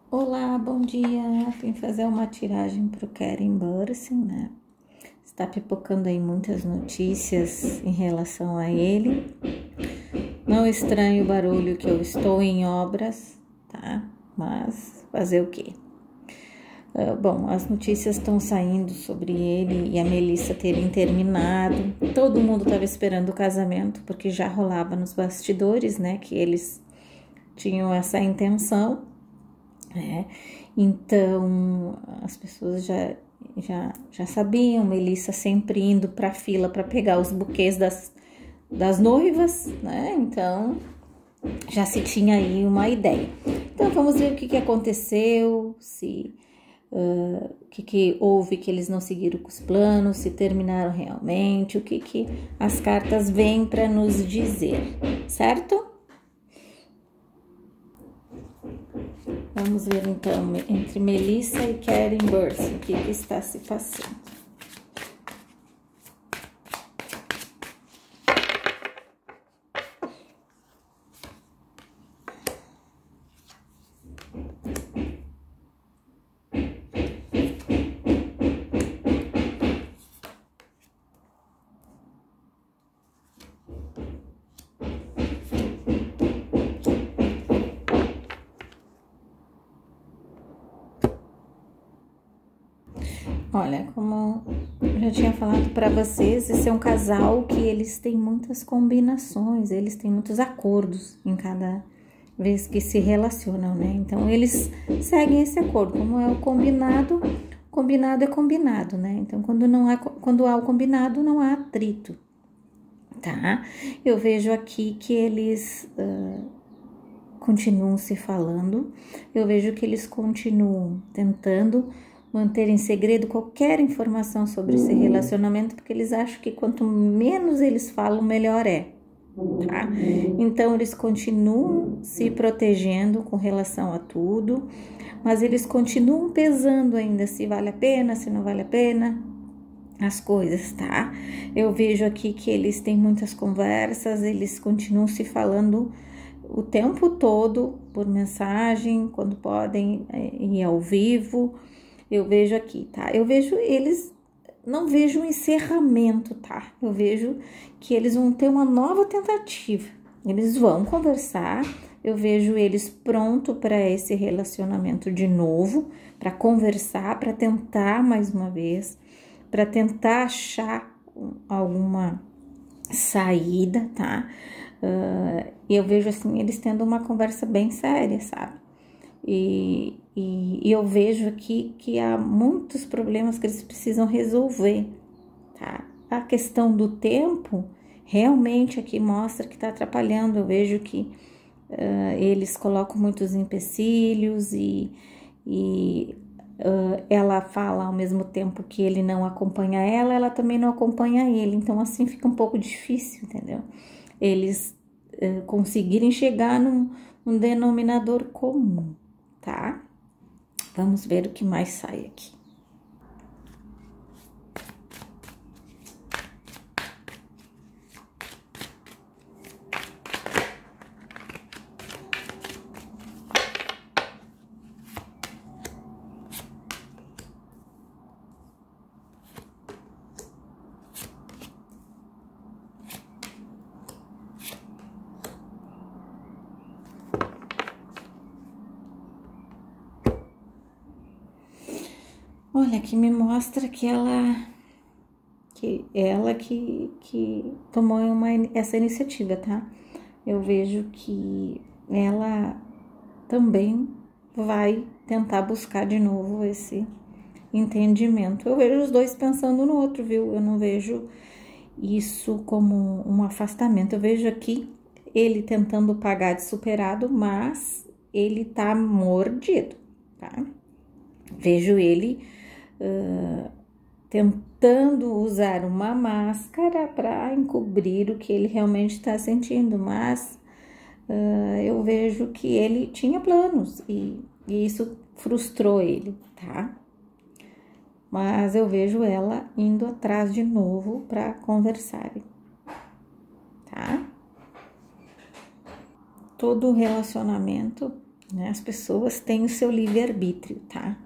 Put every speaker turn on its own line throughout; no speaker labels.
Olá, bom dia. Vim fazer uma tiragem para o Karen Bursin, né? Está pipocando aí muitas notícias em relação a ele. Não estranho o barulho que eu estou em obras, tá? Mas fazer o quê? Bom, as notícias estão saindo sobre ele e a Melissa terem terminado. Todo mundo estava esperando o casamento, porque já rolava nos bastidores, né? Que eles tinham essa intenção. Então as pessoas já sabiam, Melissa sempre indo para a fila para pegar os buquês das noivas, né? Então já se tinha aí uma ideia. Então vamos ver o que aconteceu, se o que houve que eles não seguiram com os planos, se terminaram realmente, o que as cartas vêm para nos dizer, certo? Vamos ver então entre Melissa e Karen Bursin o que está se passando. Olha, como eu já tinha falado para vocês, esse é um casal que eles têm muitas combinações, eles têm muitos acordos em cada vez que se relacionam, né? Então, eles seguem esse acordo, como é o combinado, combinado é combinado, né? Então, quando há o combinado, não há atrito, tá? Eu vejo aqui que eles continuam se falando, eu vejo que eles continuam tentando manter em segredo qualquer informação sobre esse relacionamento, porque eles acham que quanto menos eles falam, melhor é, tá? Então, eles continuam se protegendo com relação a tudo, mas eles continuam pesando ainda se vale a pena, se não vale a pena, as coisas, tá? Eu vejo aqui que eles têm muitas conversas, eles continuam se falando o tempo todo por mensagem, quando podem ir ao vivo. Eu vejo aqui, tá? Eu vejo eles, não vejo um encerramento, tá? Eu vejo que eles vão ter uma nova tentativa. Eles vão conversar. Eu vejo eles pronto para esse relacionamento de novo, para conversar, para tentar mais uma vez, para tentar achar alguma saída, tá? E eu vejo assim eles tendo uma conversa bem séria, sabe? E eu vejo aqui que há muitos problemas que eles precisam resolver, tá? A questão do tempo realmente aqui mostra que tá atrapalhando. Eu vejo que eles colocam muitos empecilhos e ela fala ao mesmo tempo que ele não acompanha ela, ela também não acompanha ele. Então assim fica um pouco difícil, entendeu? Eles conseguirem chegar num denominador comum, tá? Vamos ver o que mais sai aqui. Olha, aqui me mostra que ela que tomou essa iniciativa, tá? Eu vejo que ela também vai tentar buscar de novo esse entendimento. Eu vejo os dois pensando no outro, viu? Eu não vejo isso como um afastamento. Eu vejo aqui ele tentando pagar de superado, mas ele tá mordido, tá? Vejo ele tentando usar uma máscara para encobrir o que ele realmente está sentindo, mas eu vejo que ele tinha planos e isso frustrou ele, tá? Mas eu vejo ela indo atrás de novo para conversarem, tá? Todo relacionamento né? As pessoas têm o seu livre-arbítrio, tá?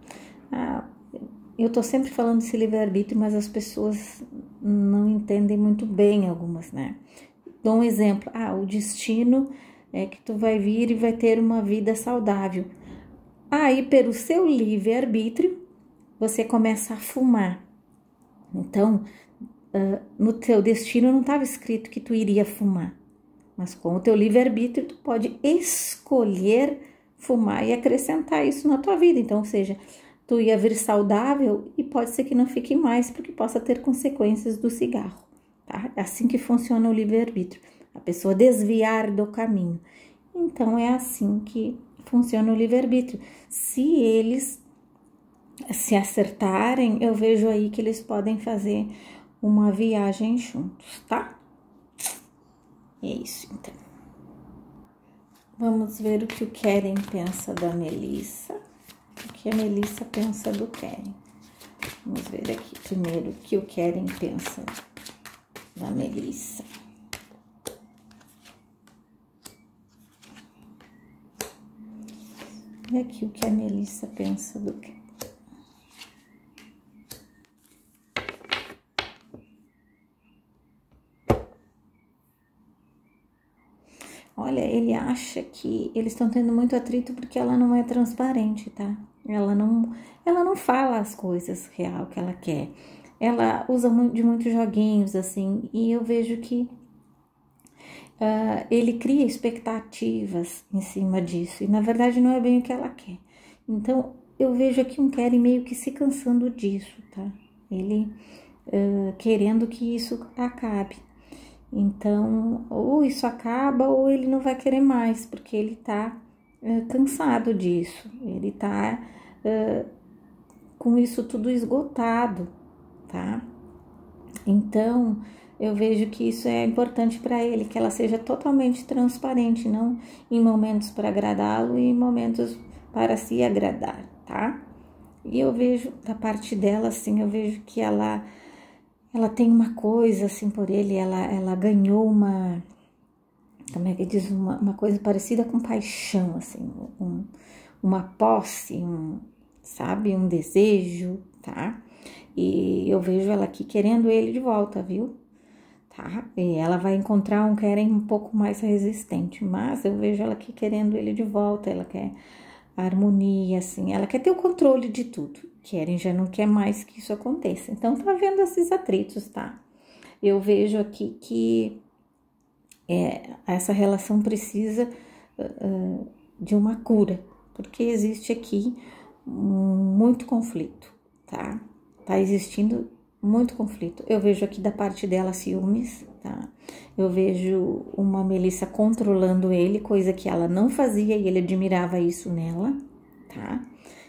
Eu tô sempre falando desse livre-arbítrio, mas as pessoas não entendem muito bem algumas, né? Dou um exemplo, o destino é que tu vai vir e vai ter uma vida saudável. Aí, pelo seu livre-arbítrio, você começa a fumar. Então, no teu destino não estava escrito que tu iria fumar. Mas com o teu livre-arbítrio, tu pode escolher fumar e acrescentar isso na tua vida. Então, ou seja, tu ia vir saudável e pode ser que não fique mais, porque possa ter consequências do cigarro, tá? É assim que funciona o livre-arbítrio. A pessoa desviar do caminho. Então, é assim que funciona o livre-arbítrio. Se eles se acertarem, eu vejo aí que eles podem fazer uma viagem juntos, tá? É isso, então. Vamos ver o que o Keren pensa da Melissa. O que a Melissa pensa do Keren. Vamos ver aqui primeiro o que o Keren pensa da Melissa. E aqui o que a Melissa pensa do Keren. Olha, ele acha que eles estão tendo muito atrito porque ela não é transparente, tá? Ela não fala as coisas real que ela quer. Ela usa de muitos joguinhos, assim, e eu vejo que ele cria expectativas em cima disso, e na verdade não é bem o que ela quer. Então, eu vejo aqui um Keren meio que se cansando disso, tá? Ele querendo que isso acabe. Então, ou isso acaba ou ele não vai querer mais, porque ele tá cansado disso, ele tá com isso tudo esgotado, tá? Então, eu vejo que isso é importante para ele, que ela seja totalmente transparente, não em momentos para agradá-lo e em momentos para se agradar, tá? E eu vejo da parte dela, assim, eu vejo que ela tem uma coisa, assim, por ele, ela ganhou uma, como é que diz, uma coisa parecida com paixão, assim, uma posse, sabe, um desejo, tá? E eu vejo ela aqui querendo ele de volta, viu? Tá? E ela vai encontrar um Keren um pouco mais resistente, mas eu vejo ela aqui querendo ele de volta, ela quer a harmonia, assim, ela quer ter o controle de tudo. Keren já não quer mais que isso aconteça. Então, tá vendo esses atritos, tá? Eu vejo aqui que essa relação precisa de uma cura, porque existe aqui muito conflito, tá? Tá existindo muito conflito. Eu vejo aqui da parte dela ciúmes, tá? Eu vejo uma Melissa controlando ele, coisa que ela não fazia e ele admirava isso nela, tá?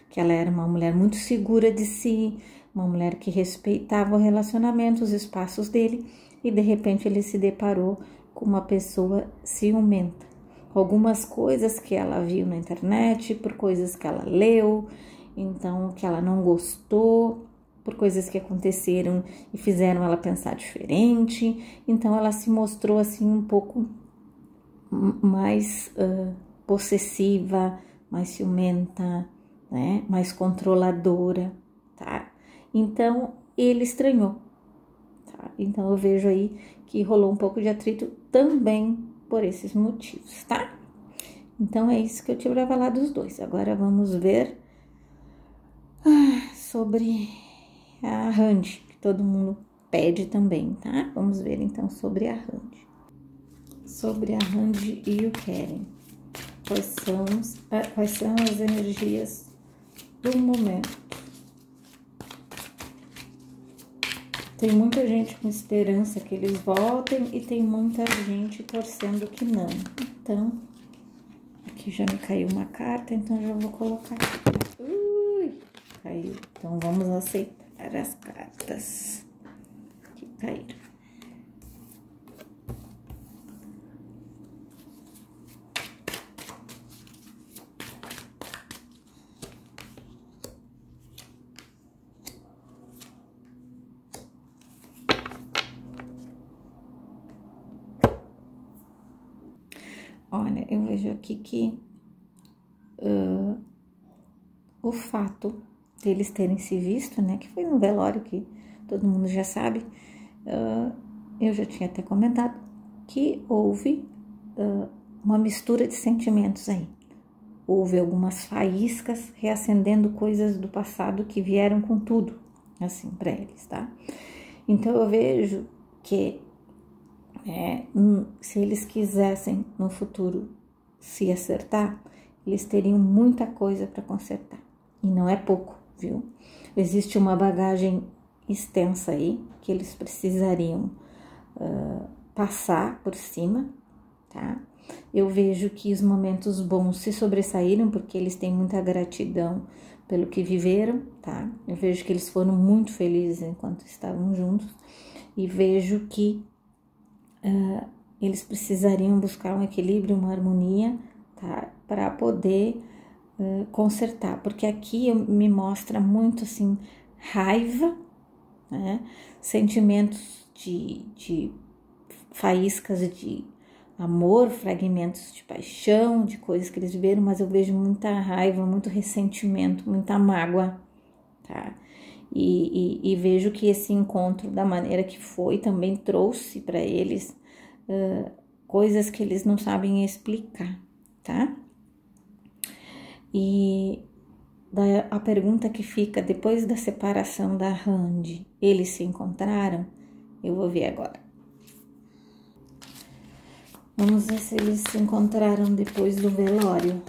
Que ela era uma mulher muito segura de si, uma mulher que respeitava o relacionamento, os espaços dele, e de repente ele se deparou com uma pessoa ciumenta. Algumas coisas que ela viu na internet, por coisas que ela leu, então que ela não gostou, por coisas que aconteceram e fizeram ela pensar diferente. Então ela se mostrou assim um pouco mais possessiva, mais ciumenta, né? Mais controladora, tá? Então ele estranhou, tá? Então eu vejo aí que rolou um pouco de atrito também por esses motivos, tá? Então é isso que eu tive pra falar dos dois. Agora vamos ver sobre a Randy, que todo mundo pede também, tá? Vamos ver então sobre a Randy. Sobre a Randy e o Keren. Quais são as energias do momento? Tem muita gente com esperança que eles voltem e tem muita gente torcendo que não. Então, aqui já me caiu uma carta, então já vou colocar aqui. Ui, caiu. Então, vamos aceitar as cartas que caíram. Olha, eu vejo aqui que o fato deles terem se visto, né, que foi no velório, que todo mundo já sabe, eu já tinha até comentado, que houve uma mistura de sentimentos aí. Houve algumas faíscas reacendendo coisas do passado que vieram com tudo, assim, para eles, tá? Então, eu vejo que se eles quisessem no futuro se acertar, eles teriam muita coisa para consertar. E não é pouco, viu? Existe uma bagagem extensa aí que eles precisariam passar por cima, tá? Eu vejo que os momentos bons se sobressaíram porque eles têm muita gratidão pelo que viveram, tá? Eu vejo que eles foram muito felizes enquanto estavam juntos e vejo que eles precisariam buscar um equilíbrio, uma harmonia, tá? Para poder consertar, porque aqui me mostra muito assim raiva, né? Sentimentos de faíscas de amor, fragmentos de paixão, de coisas que eles viveram, mas eu vejo muita raiva, muito ressentimento, muita mágoa, tá? E vejo que esse encontro, da maneira que foi, também trouxe para eles coisas que eles não sabem explicar, tá? E a pergunta que fica, depois da separação da Randy, eles se encontraram? Eu vou ver agora. Vamos ver se eles se encontraram depois do velório.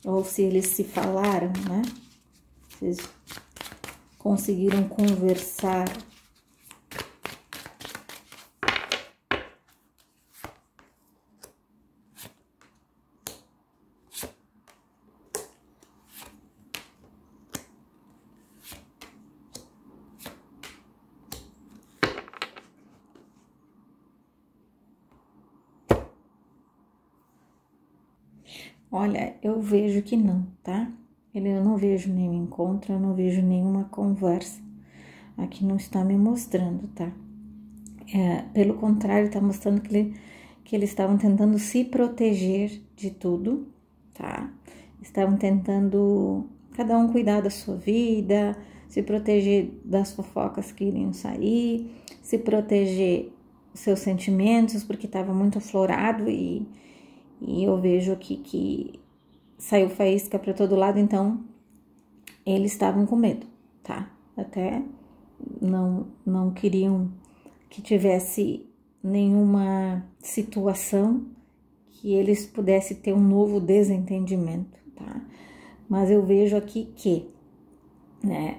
Ou se eles se falaram, né? Se eles conseguiram conversar. Olha, eu vejo que não, tá? Eu não vejo nenhum encontro, eu não vejo nenhuma conversa. Aqui não está me mostrando, tá? Pelo contrário, tá mostrando que eles estavam tentando se proteger de tudo, tá? Estavam tentando cada um cuidar da sua vida, se proteger das fofocas que iriam sair, se proteger dos seus sentimentos, porque estava muito aflorado e eu vejo aqui que saiu faísca para todo lado, então eles estavam com medo, tá? Até não queriam que tivesse nenhuma situação que eles pudessem ter um novo desentendimento, tá? Mas eu vejo aqui que, né,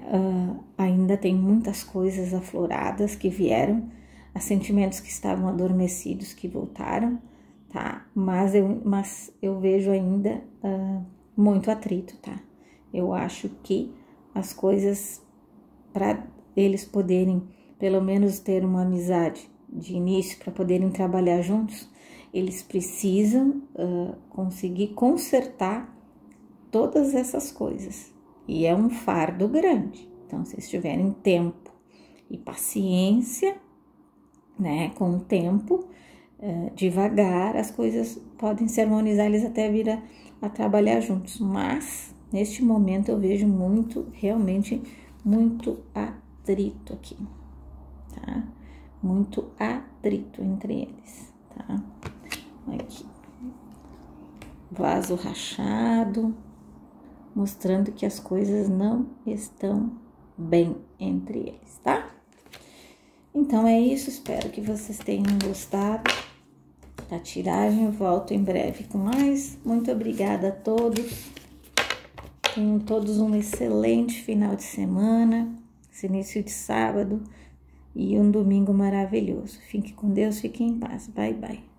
ainda tem muitas coisas afloradas que vieram, há sentimentos que estavam adormecidos que voltaram, tá? Mas eu vejo ainda muito atrito, tá? Eu acho que as coisas, para eles poderem pelo menos ter uma amizade de início, para poderem trabalhar juntos, eles precisam conseguir consertar todas essas coisas. E é um fardo grande. Então, se eles tiverem tempo e paciência, né, com o tempo, devagar, as coisas podem se harmonizar, eles até vir a trabalhar juntos, mas neste momento eu vejo realmente muito atrito aqui, tá? Muito atrito entre eles, tá? Aqui, vaso rachado, mostrando que as coisas não estão bem entre eles, tá? Então é isso, espero que vocês tenham gostado da tiragem. Eu volto em breve com mais. Muito obrigada a todos. Tenham todos um excelente final de semana, esse início de sábado e um domingo maravilhoso. Fique com Deus, fique em paz. Bye, bye.